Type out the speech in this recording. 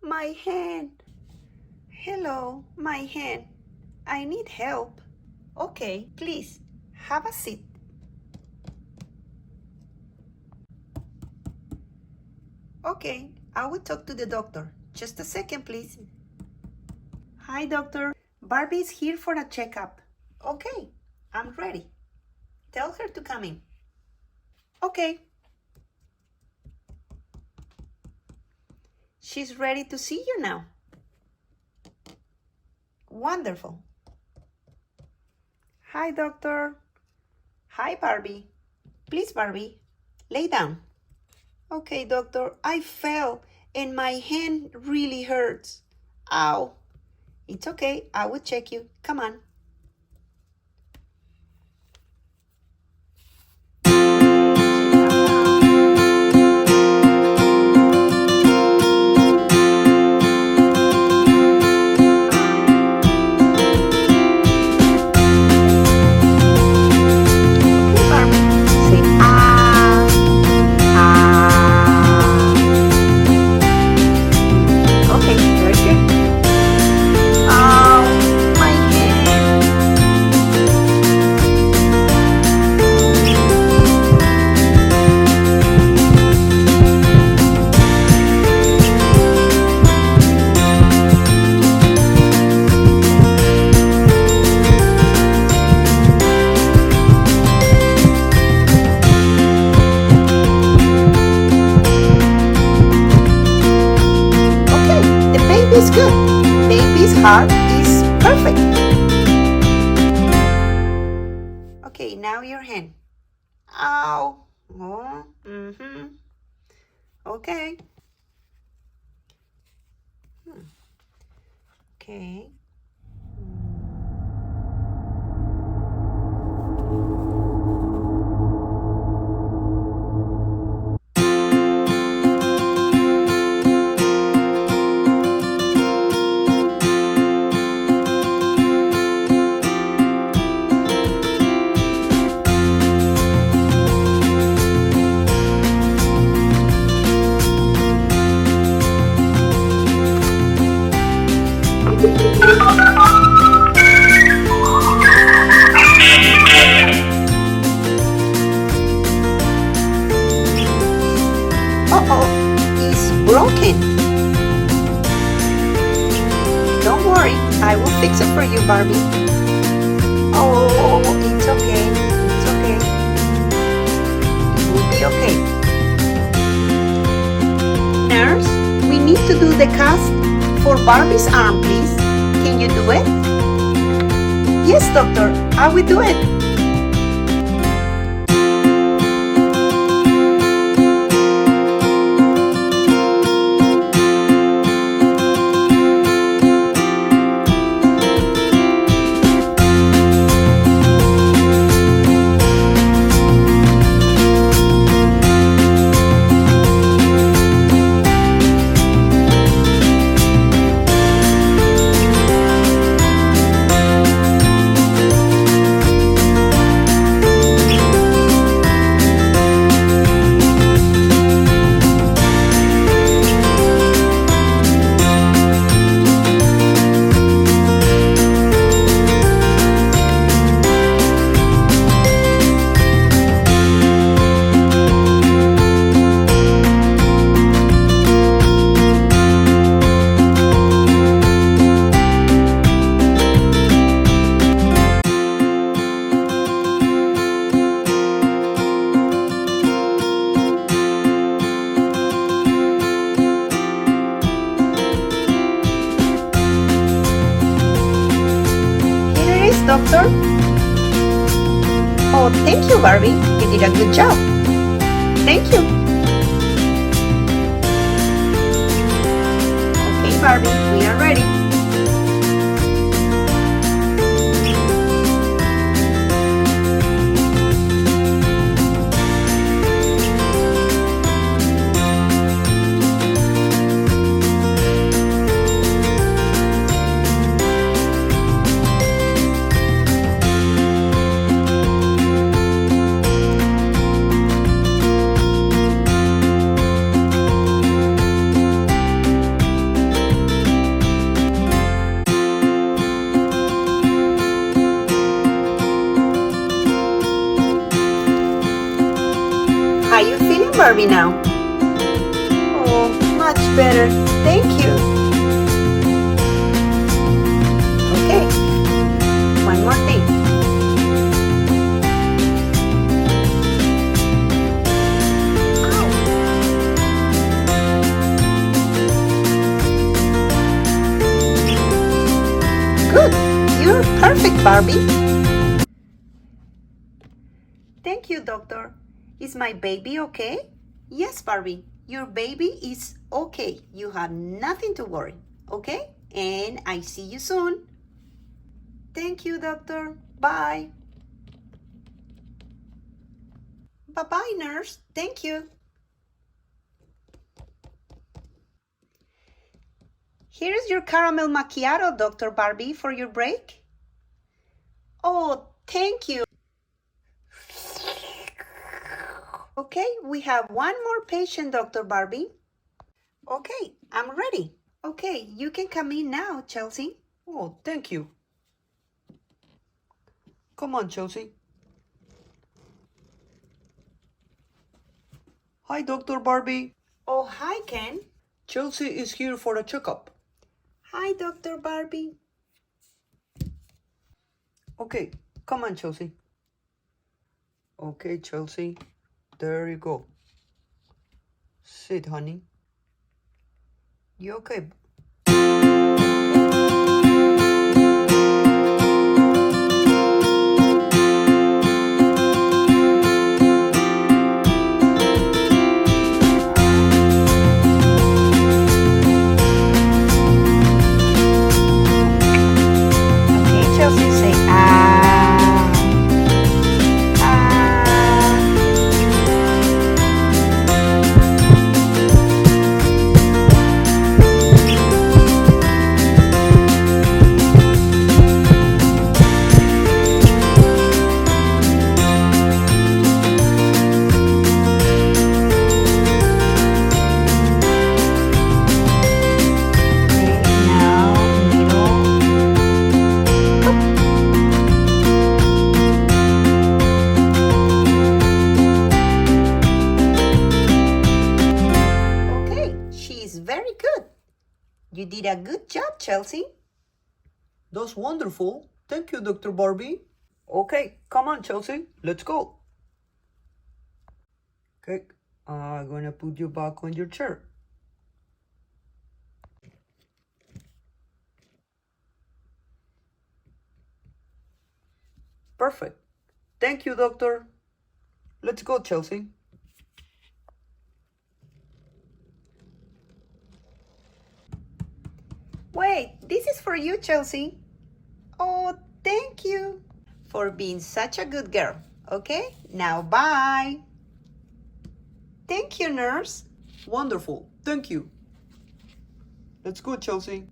my hand. Hello, my hand. I need help. Okay, please, have a seat. Okay, I will talk to the doctor. Just a second, please. Hi, doctor. Barbie is here for a checkup. Okay, I'm ready. Tell her to come in. Okay. She's ready to see you now. Wonderful. Hi, doctor. Hi, Barbie. Please, Barbie, lay down. Okay, doctor, I fell and my hand really hurts. Ow. It's okay, I will check you. Come on. Is good. Baby's heart is perfect. Okay, now your hand. Ow. Oh, Okay. Okay. It's broken. Don't worry, I will fix it for you, Barbie. Oh, it's okay. It's okay. It will be okay. Nurse, we need to do the cast for Barbie's arm, please. Can you do it? Yes, doctor, I will do it. Doctor? Oh, thank you, Barbie. You did a good job. Thank you. Okay, Barbie, we are ready. Barbie now. Oh, much better. Thank you. Okay, one more thing. Good, you're perfect, Barbie. Thank you, doctor. Is my baby okay? Yes, Barbie, your baby is okay. You have nothing to worry, okay? And I see you soon. Thank you, doctor. Bye. Bye-bye, nurse. Thank you. Here's your caramel macchiato, Dr. Barbie, for your break. Oh, thank you. Okay, we have one more patient, Dr. Barbie. Okay, I'm ready. Okay, you can come in now, Chelsea. Oh, thank you. Come on, Chelsea. Hi, Dr. Barbie. Oh, hi, Ken. Chelsea is here for a checkup. Hi, Dr. Barbie. Okay, come on, Chelsea. Okay, Chelsea. There you go. Sit, honey. You okay? Very good. You did a good job, Chelsea. That's wonderful. Thank you, Dr. Barbie. Okay, come on, Chelsea. Let's go. Okay, I'm gonna put you back on your chair. Perfect. Thank you, doctor. Let's go, Chelsea. Wait, this is for you, Chelsea. Oh, thank you for being such a good girl. Okay, now bye. Thank you, nurse. Wonderful. Thank you. Let's go, Chelsea.